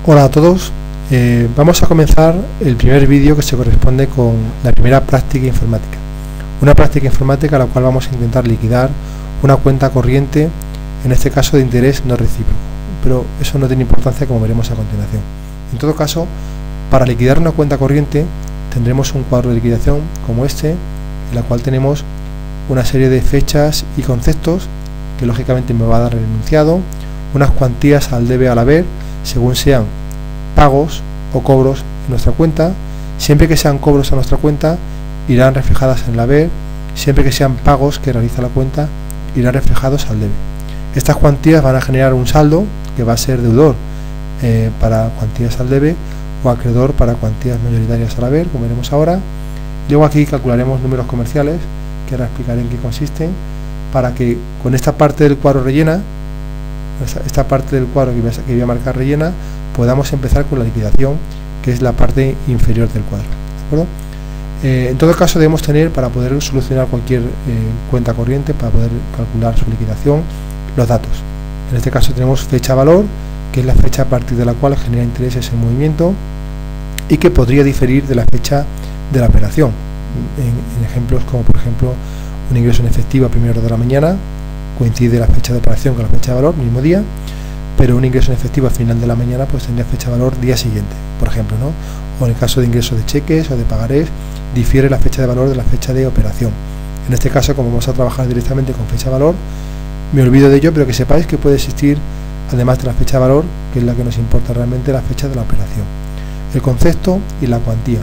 Hola a todos, vamos a comenzar el primer vídeo que se corresponde con la primera práctica informática. Una práctica informática a la cual vamos a intentar liquidar una cuenta corriente, en este caso de interés no recíproco, pero eso no tiene importancia como veremos a continuación. En todo caso, para liquidar una cuenta corriente tendremos un cuadro de liquidación como este, en la cual tenemos una serie de fechas y conceptos que lógicamente me va a dar el enunciado, unas cuantías al debe al haber, según sean pagos o cobros en nuestra cuenta. Siempre que sean cobros a nuestra cuenta irán reflejadas en el haber, siempre que sean pagos que realiza la cuenta irán reflejados al debe. Estas cuantías van a generar un saldo que va a ser deudor para cuantías al debe o acreedor para cuantías mayoritarias al haber, como veremos ahora. Luego aquí calcularemos números comerciales, que ahora explicaré en qué consisten, para que con esta parte del cuadro rellena, esta parte del cuadro que voy a marcar rellena, podamos empezar con la liquidación, que es la parte inferior del cuadro, ¿de acuerdo? En todo caso debemos tener, para poder solucionar cualquier cuenta corriente, para poder calcular su liquidación, los datos. En este caso tenemos fecha valor, que es la fecha a partir de la cual genera intereses en movimiento y que podría diferir de la fecha de la operación. En ejemplos como por ejemplo un ingreso en efectivo a primera hora de la mañana, coincide la fecha de operación con la fecha de valor, mismo día, pero un ingreso en efectivo a final de la mañana pues tendría fecha de valor día siguiente, por ejemplo, ¿no? O en el caso de ingresos de cheques o de pagarés, difiere la fecha de valor de la fecha de operación. En este caso, como vamos a trabajar directamente con fecha de valor, me olvido de ello, pero que sepáis que puede existir, además de la fecha de valor, que es la que nos importa realmente, la fecha de la operación, el concepto y la cuantía.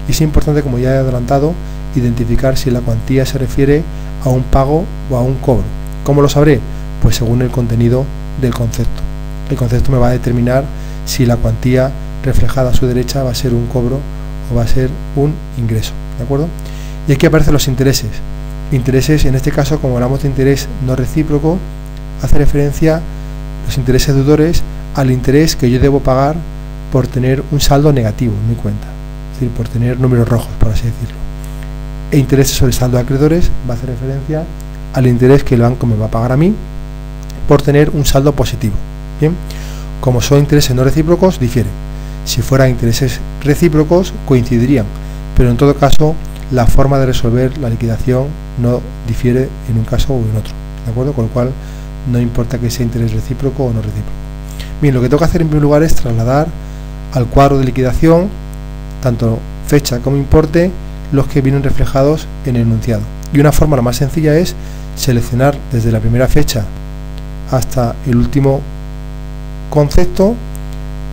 Y es importante, como ya he adelantado, identificar si la cuantía se refiere a un pago o a un cobro. ¿Cómo lo sabré? Pues según el contenido del concepto. El concepto me va a determinar si la cuantía reflejada a su derecha va a ser un cobro o va a ser un ingreso, ¿de acuerdo? Y aquí aparecen los intereses. Intereses, en este caso, como hablamos de interés no recíproco, hace referencia los intereses deudores al interés que yo debo pagar por tener un saldo negativo en mi cuenta, es decir, por tener números rojos, por así decirlo. E intereses sobre saldo de acreedores va a hacer referencia al interés que el banco me va a pagar a mí por tener un saldo positivo. Bien, como son intereses no recíprocos, difieren. Si fueran intereses recíprocos, coincidirían, pero en todo caso la forma de resolver la liquidación no difiere en un caso o en otro, ¿de acuerdo? Con lo cual no importa que sea interés recíproco o no recíproco. Bien, lo que tengo que hacer en primer lugar es trasladar al cuadro de liquidación tanto fecha como importe los que vienen reflejados en el enunciado. Y una forma la más sencilla es seleccionar desde la primera fecha hasta el último concepto,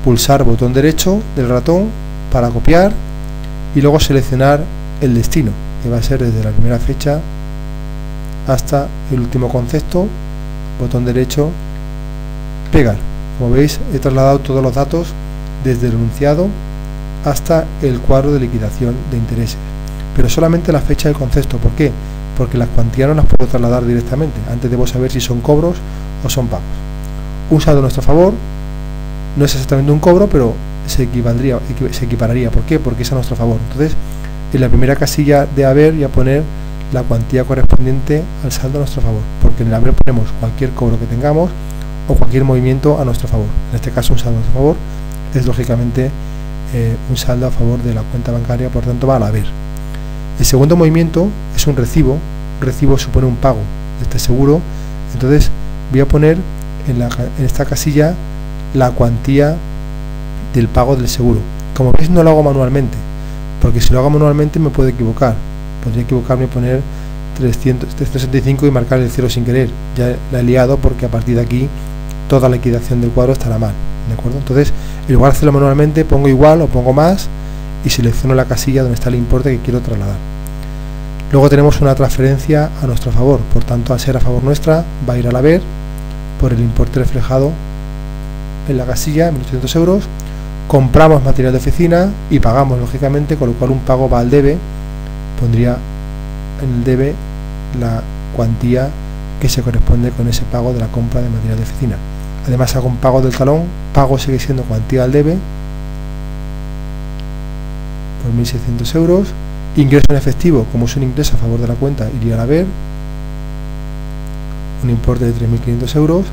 pulsar botón derecho del ratón para copiar y luego seleccionar el destino, que va a ser desde la primera fecha hasta el último concepto, botón derecho, pegar. Como veis, he trasladado todos los datos desde el enunciado hasta el cuadro de liquidación de intereses, pero solamente la fecha del concepto. ¿Por qué? Porque las cuantías no las puedo trasladar directamente, antes debo saber si son cobros o son pagos. Un saldo a nuestro favor no es exactamente un cobro, pero se equipararía. ¿Por qué? Porque es a nuestro favor. Entonces, en la primera casilla de haber voy a poner la cuantía correspondiente al saldo a nuestro favor, porque en el haber ponemos cualquier cobro que tengamos o cualquier movimiento a nuestro favor. En este caso, un saldo a nuestro favor es lógicamente un saldo a favor de la cuenta bancaria, por tanto va al haber. El segundo movimiento es un recibo. Un recibo supone un pago de este seguro, entonces voy a poner en esta casilla la cuantía del pago del seguro. Como veis, no lo hago manualmente, porque si lo hago manualmente me puedo equivocar. Podría equivocarme y poner 365 y marcar el 0 sin querer. Ya la he liado, porque a partir de aquí toda la liquidación del cuadro estará mal, ¿de acuerdo? Entonces, en lugar de hacerlo manualmente, pongo igual o pongo más y selecciono la casilla donde está el importe que quiero trasladar. Luego tenemos una transferencia a nuestro favor, por tanto, al ser a favor nuestra, va a ir al haber por el importe reflejado en la casilla, 1.800 euros. Compramos material de oficina y pagamos, lógicamente, con lo cual un pago va al debe. Pondría en el debe la cuantía que se corresponde con ese pago de la compra de material de oficina. Además, hago un pago del talón, pago sigue siendo cuantía al debe por 1.600 euros. Ingreso en efectivo, como es un ingreso a favor de la cuenta, iría al haber un importe de 3.500 euros.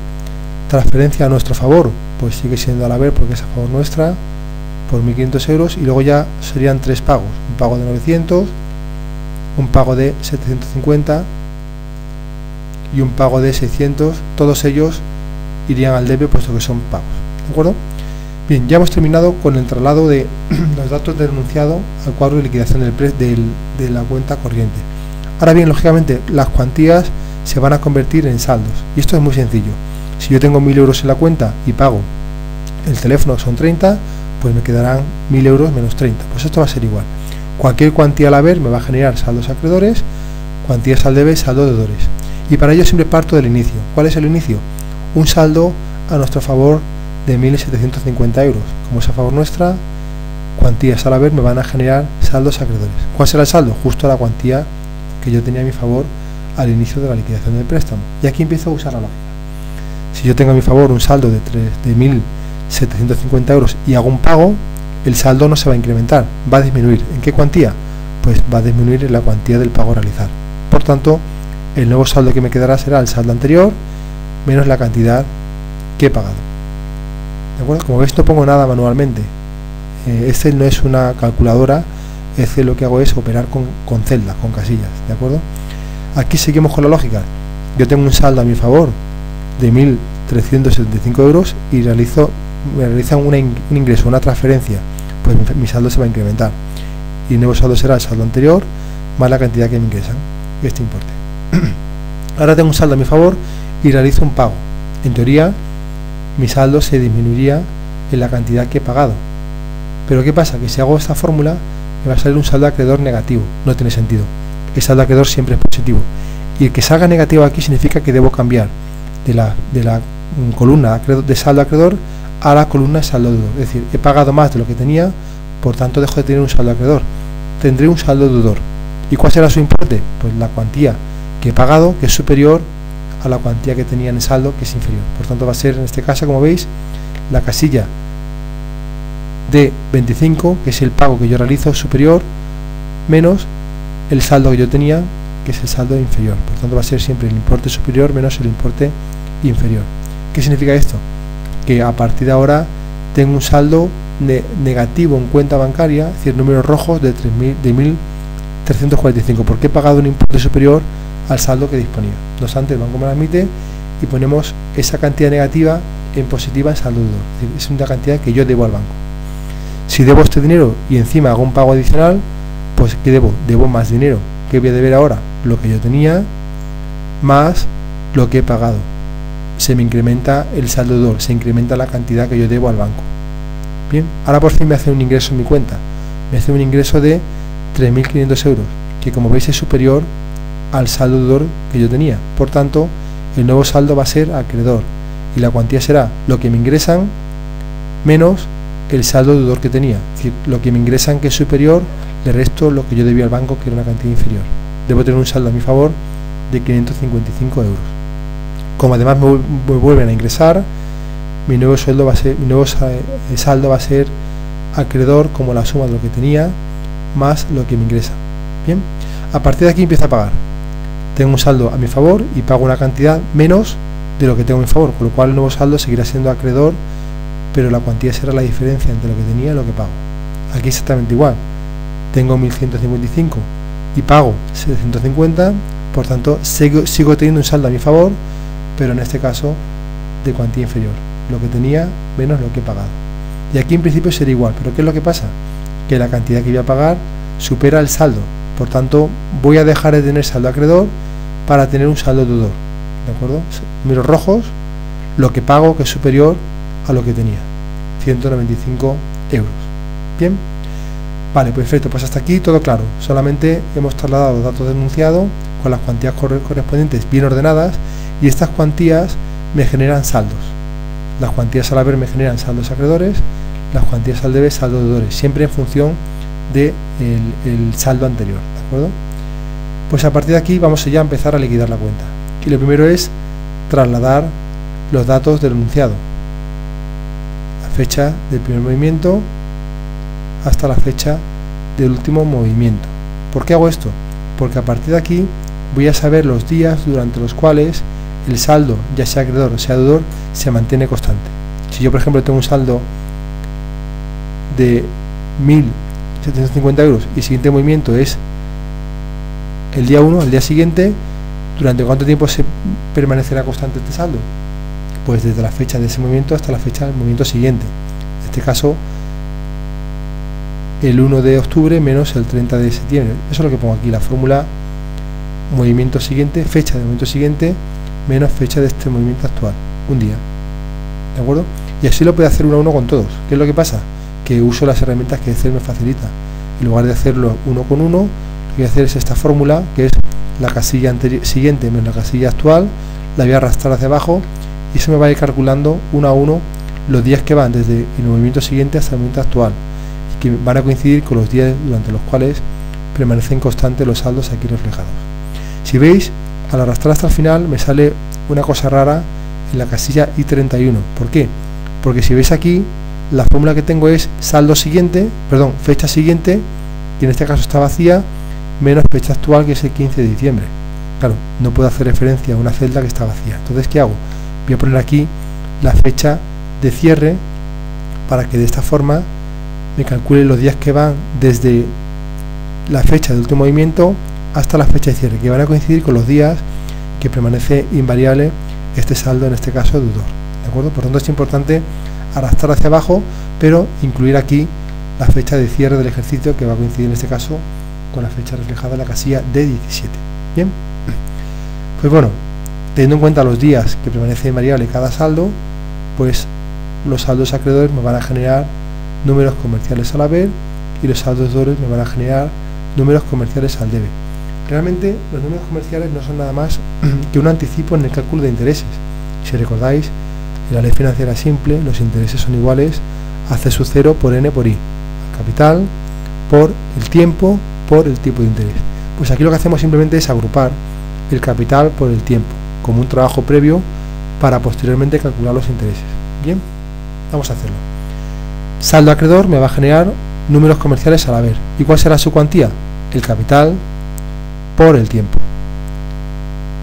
Transferencia a nuestro favor, pues sigue siendo al haber porque es a favor nuestra, por 1.500 euros. Y luego ya serían 3 pagos, un pago de 900, un pago de 750 y un pago de 600. Todos ellos irían al debe puesto que son pagos, ¿de acuerdo? Bien, ya hemos terminado con el traslado de los datos del enunciado al cuadro de liquidación de la cuenta corriente. Ahora bien, lógicamente las cuantías se van a convertir en saldos y esto es muy sencillo. Si yo tengo 1.000 euros en la cuenta y pago el teléfono, son 30, pues me quedarán 1.000 euros menos 30. Pues esto va a ser igual. Cualquier cuantía al haber me va a generar saldos acreedores, cuantías al debe, saldo deudores. Y para ello siempre parto del inicio. ¿Cuál es el inicio? Un saldo a nuestro favor de 1.750 euros. Como es a favor nuestra, cuantías al haber me van a generar saldos acreedores. ¿Cuál será el saldo? Justo la cuantía que yo tenía a mi favor al inicio de la liquidación del préstamo. Y aquí empiezo a usar la lógica. Si yo tengo a mi favor un saldo de 1.750 euros y hago un pago, el saldo no se va a incrementar, va a disminuir. ¿En qué cuantía? Pues va a disminuir en la cuantía del pago a realizar. Por tanto, el nuevo saldo que me quedará será el saldo anterior menos la cantidad que he pagado. ¿De acuerdo? Como veis, no pongo nada manualmente. Excel no es una calculadora. Excel lo que hago es operar con celdas, con casillas. ¿De acuerdo? Aquí seguimos con la lógica. Yo tengo un saldo a mi favor de 1.375 euros y me realizan un ingreso, una transferencia, pues mi saldo se va a incrementar y el nuevo saldo será el saldo anterior más la cantidad que me ingresan, este importe. Ahora tengo un saldo a mi favor y realizo un pago. En teoría mi saldo se disminuiría en la cantidad que he pagado, pero ¿qué pasa? Que si hago esta fórmula me va a salir un saldo acreedor negativo. No tiene sentido. El saldo acreedor siempre es positivo y el que salga negativo aquí significa que debo cambiar de la columna de saldo acreedor a la columna de saldo deudor. Es decir, he pagado más de lo que tenía, por tanto dejo de tener un saldo acreedor, tendré un saldo deudor. ¿Y cuál será su importe? Pues la cuantía que he pagado, que es superior a la cuantía que tenía en el saldo, que es inferior. Por tanto va a ser, en este caso, como veis, la casilla de 25, que es el pago que yo realizo, superior, menos el saldo que yo tenía, que es el saldo inferior. Por tanto va a ser siempre el importe superior menos el importe inferior. ¿Qué significa esto? Que a partir de ahora tengo un saldo negativo en cuenta bancaria, es decir, números rojos de 1.345, porque he pagado un importe superior al saldo que disponía. No obstante, el banco me lo admite y ponemos esa cantidad negativa en positiva en saldo deudor. Es decir, es una cantidad que yo debo al banco. Si debo este dinero y encima hago un pago adicional, pues ¿qué debo? Debo más dinero. ¿Qué voy a deber ahora? Lo que yo tenía más lo que he pagado. Se me incrementa el saldo deudor, se incrementa la cantidad que yo debo al banco. Bien, ahora por fin me hace un ingreso en mi cuenta. Me hace un ingreso de 3.500 euros, que como veis es superior al saldo deudor que yo tenía. Por tanto, el nuevo saldo va a ser acreedor y la cuantía será lo que me ingresan menos el saldo deudor que tenía. Es decir, lo que me ingresan, que es superior, le resto lo que yo debía al banco, que era una cantidad inferior. Debo tener un saldo a mi favor de 555 euros. Como además me vuelven a ingresar, mi nuevo saldo va a ser acreedor como la suma de lo que tenía más lo que me ingresa. Bien, a partir de aquí empiezo a pagar. Tengo un saldo a mi favor y pago una cantidad menos de lo que tengo a mi favor, con lo cual el nuevo saldo seguirá siendo acreedor, pero la cuantía será la diferencia entre lo que tenía y lo que pago. Aquí exactamente igual. Tengo 1.155 y pago 750, por tanto sigo teniendo un saldo a mi favor, pero en este caso de cuantía inferior, lo que tenía menos lo que he pagado. Y aquí en principio sería igual, pero ¿qué es lo que pasa? Que la cantidad que voy a pagar supera el saldo, por tanto voy a dejar de tener saldo acreedor para tener un saldo deudor. ¿De acuerdo? Números rojos, lo que pago que es superior a lo que tenía, 195 euros. Bien, vale, perfecto, pues hasta aquí todo claro. Solamente hemos trasladado los datos del enunciado con las cuantías correspondientes bien ordenadas y estas cuantías me generan saldos. Las cuantías al haber me generan saldos acreedores, las cuantías al debe saldos deudores, siempre en función del saldo anterior. ¿De acuerdo? Pues a partir de aquí vamos ya a empezar a liquidar la cuenta. Y lo primero es trasladar los datos del enunciado. La fecha del primer movimiento hasta la fecha del último movimiento. ¿Por qué hago esto? Porque a partir de aquí voy a saber los días durante los cuales el saldo, ya sea acreedor o sea deudor, se mantiene constante. Si yo, por ejemplo, tengo un saldo de 1.750 euros y el siguiente movimiento es el día 1, al día siguiente, ¿durante cuánto tiempo se permanecerá constante este saldo? Pues desde la fecha de ese movimiento hasta la fecha del movimiento siguiente. En este caso, el 1 de octubre menos el 30 de septiembre. Eso es lo que pongo aquí, la fórmula movimiento siguiente, fecha del movimiento siguiente menos fecha de este movimiento actual, un día. ¿De acuerdo? Y así lo puedo hacer uno a uno con todos. ¿Qué es lo que pasa? Que uso las herramientas que Excel me facilita. En lugar de hacerlo uno con uno, lo que voy a hacer es esta fórmula, que es la casilla siguiente menos la casilla actual, la voy a arrastrar hacia abajo y se me va a ir calculando uno a uno los días que van desde el movimiento siguiente hasta el movimiento actual, y que van a coincidir con los días durante los cuales permanecen constantes los saldos aquí reflejados. Si veis, al arrastrar hasta el final me sale una cosa rara en la casilla I31. ¿Por qué? Porque si veis aquí, la fórmula que tengo es saldo siguiente, perdón, fecha siguiente, que en este caso está vacía, menos fecha actual, que es el 15 de diciembre. Claro, no puedo hacer referencia a una celda que está vacía. Entonces, ¿qué hago? Voy a poner aquí la fecha de cierre para que de esta forma me calcule los días que van desde la fecha del último movimiento hasta la fecha de cierre, que van a coincidir con los días que permanece invariable este saldo, en este caso deudor. ¿De acuerdo? Por lo tanto, es importante arrastrar hacia abajo, pero incluir aquí la fecha de cierre del ejercicio, que va a coincidir en este caso con la fecha reflejada en la casilla D17. Bien, pues bueno, teniendo en cuenta los días que permanece invariable cada saldo, pues los saldos acreedores me van a generar números comerciales al haber y los saldos deudores me van a generar números comerciales al debe. Realmente los números comerciales no son nada más que un anticipo en el cálculo de intereses. Si recordáis, en la ley financiera simple los intereses son iguales a C sub 0 por N por I, capital por el tiempo por el tipo de interés. Pues aquí lo que hacemos simplemente es agrupar el capital por el tiempo, como un trabajo previo para posteriormente calcular los intereses. Bien, vamos a hacerlo. Saldo acreedor me va a generar números comerciales al haber. ¿Y cuál será su cuantía? El capital por el tiempo.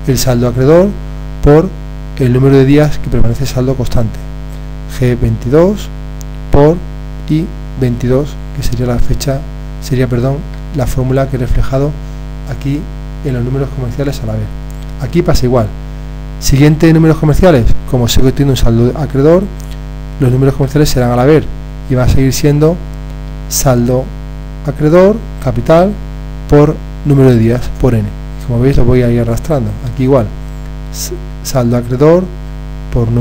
El saldo acreedor por el número de días que permanece saldo constante. G22 por I22, que sería la fecha, la fórmula que he reflejado aquí en los números comerciales al haber. Aquí pasa igual. Siguiente números comerciales, como sé que tiene un saldo acreedor, los números comerciales serán al haber y va a seguir siendo saldo acreedor, capital, por número de días, por N. Como veis, lo voy a ir arrastrando. Aquí igual, saldo acreedor por el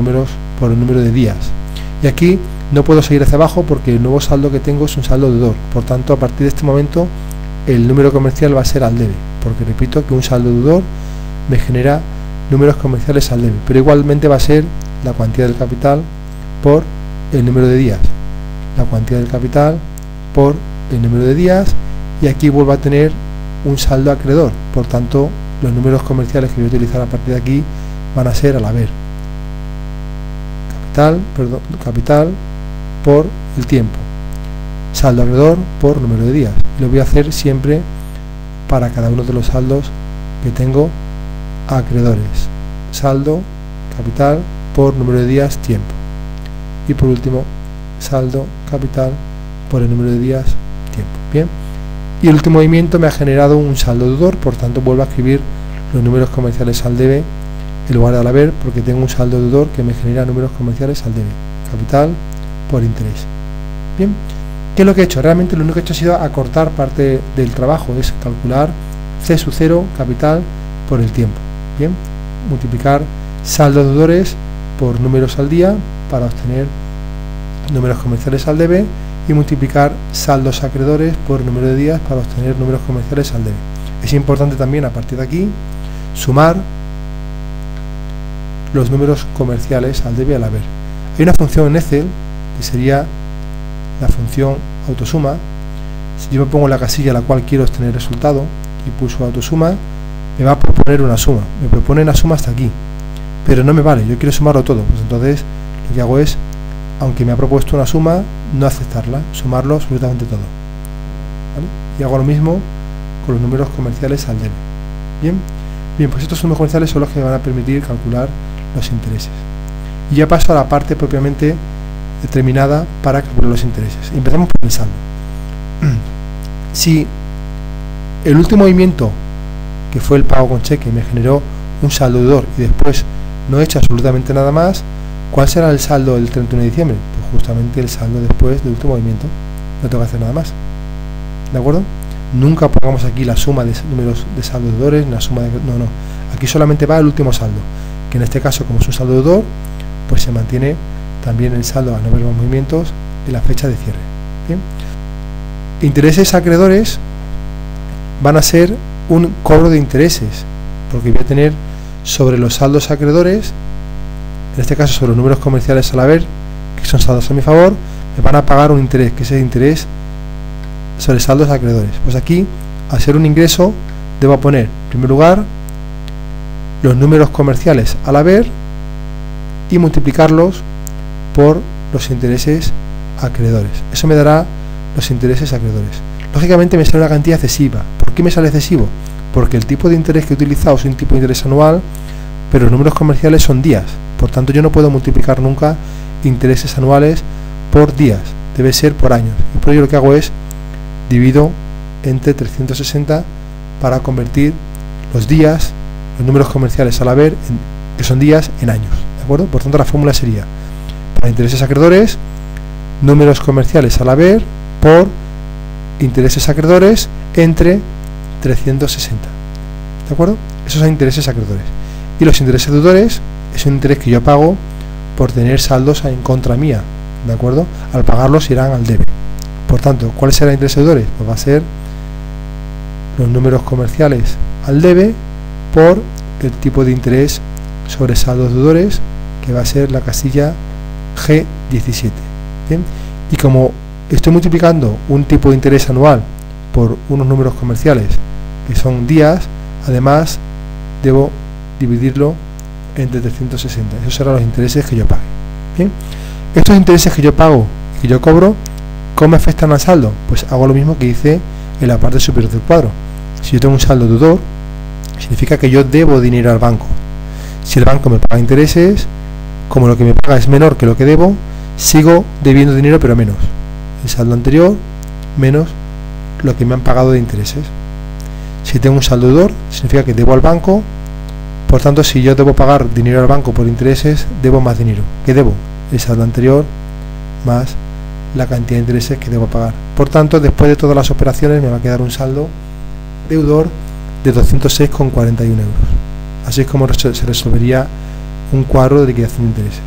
número de días. Y aquí no puedo seguir hacia abajo porque el nuevo saldo que tengo es un saldo deudor. Por tanto, a partir de este momento, el número comercial va a ser al debe, porque repito que un saldo deudor me genera números comerciales al debe, pero igualmente va a ser la cuantía del capital por el número de días, la cuantía del capital por el número de días, y aquí vuelvo a tener un saldo acreedor. Por tanto, los números comerciales que voy a utilizar a partir de aquí van a ser al haber, capital por el tiempo, saldo acreedor por número de días. Lo voy a hacer siempre para cada uno de los saldos que tengo acreedores. Saldo, capital por número de días, tiempo. Y por último, saldo, capital por el número de días, tiempo. Bien. Y el último movimiento me ha generado un saldo deudor, por tanto vuelvo a escribir los números comerciales al debe en lugar de al haber, porque tengo un saldo deudor que me genera números comerciales al debe. Capital por interés. Bien. ¿Qué es lo que he hecho? Realmente lo único que he hecho ha sido acortar parte del trabajo, es calcular C sub 0, capital, por el tiempo. Bien, multiplicar saldos deudores por números al día para obtener números comerciales al debe, y multiplicar saldos acreedores por número de días para obtener números comerciales al debe. Es importante también, a partir de aquí, sumar los números comerciales al debe y al haber. Hay una función en Excel que sería la función autosuma. Si yo me pongo en la casilla a la cual quiero obtener el resultado y pulso autosuma, me va a proponer una suma. Me propone una suma hasta aquí, pero no me vale, yo quiero sumarlo todo. Pues entonces lo que hago es, aunque me ha propuesto una suma, no aceptarla, sumarlo absolutamente todo. ¿Vale? Y hago lo mismo con los números comerciales al debe. Bien, Bien, pues estos números comerciales son los que me van a permitir calcular los intereses. Y ya paso a la parte propiamente determinada para calcular los intereses. Empezamos por el saldo. Si el último movimiento, que fue el pago con cheque, me generó un saldo deudor y después no he hecho absolutamente nada más, ¿cuál será el saldo del 31 de diciembre? Pues justamente el saldo después del último movimiento. No tengo que hacer nada más. ¿De acuerdo? Nunca pongamos aquí la suma de números de saldo deudores, la suma de... No. Aquí solamente va el último saldo, que en este caso, como es un saldo deudor, pues se mantiene también el saldo a no ver los movimientos en la fecha de cierre. ¿Bien? Intereses acreedores van a ser un cobro de intereses, porque voy a tener sobre los saldos acreedores, en este caso sobre los números comerciales al haber, que son saldos a mi favor, me van a pagar un interés, que es el interés sobre saldos acreedores. Pues aquí, al ser un ingreso, debo poner, en primer lugar, los números comerciales al haber y multiplicarlos por los intereses acreedores. Eso me dará los intereses acreedores. Lógicamente me sale una cantidad excesiva. ¿Por qué me sale excesivo? Porque el tipo de interés que he utilizado es un tipo de interés anual, pero los números comerciales son días. Por tanto, yo no puedo multiplicar nunca intereses anuales por días. Debe ser por años. Y por ello lo que hago es divido entre 360 para convertir los días, los números comerciales al haber, que son días, en años. ¿De acuerdo? Por tanto, la fórmula sería para intereses acreedores, números comerciales al haber por intereses acreedores entre 360. ¿De acuerdo? Esos son intereses acreedores. Y los intereses deudores es un interés que yo pago por tener saldos en contra mía. ¿De acuerdo? Al pagarlos irán al debe. Por tanto, ¿cuáles serán los intereses deudores? Pues va a ser los números comerciales al debe por el tipo de interés sobre saldos deudores, que va a ser la casilla G17. ¿Bien? Y como estoy multiplicando un tipo de interés anual por unos números comerciales que son días, además debo dividirlo entre 360. Esos serán los intereses que yo pague. Bien, estos intereses que yo pago y que yo cobro, ¿cómo me afectan al saldo? Pues hago lo mismo que hice en la parte superior del cuadro. Si yo tengo un saldo deudor, significa que yo debo dinero al banco. Si el banco me paga intereses, como lo que me paga es menor que lo que debo, sigo debiendo dinero pero menos. El saldo anterior menos lo que me han pagado de intereses. Si tengo un saldo deudor, significa que debo al banco. Por tanto, si yo debo pagar dinero al banco por intereses, debo más dinero. ¿Qué debo? El saldo anterior más la cantidad de intereses que debo pagar. Por tanto, después de todas las operaciones me va a quedar un saldo deudor de 206,41 euros. Así es como se resolvería un cuadro de liquidación de intereses.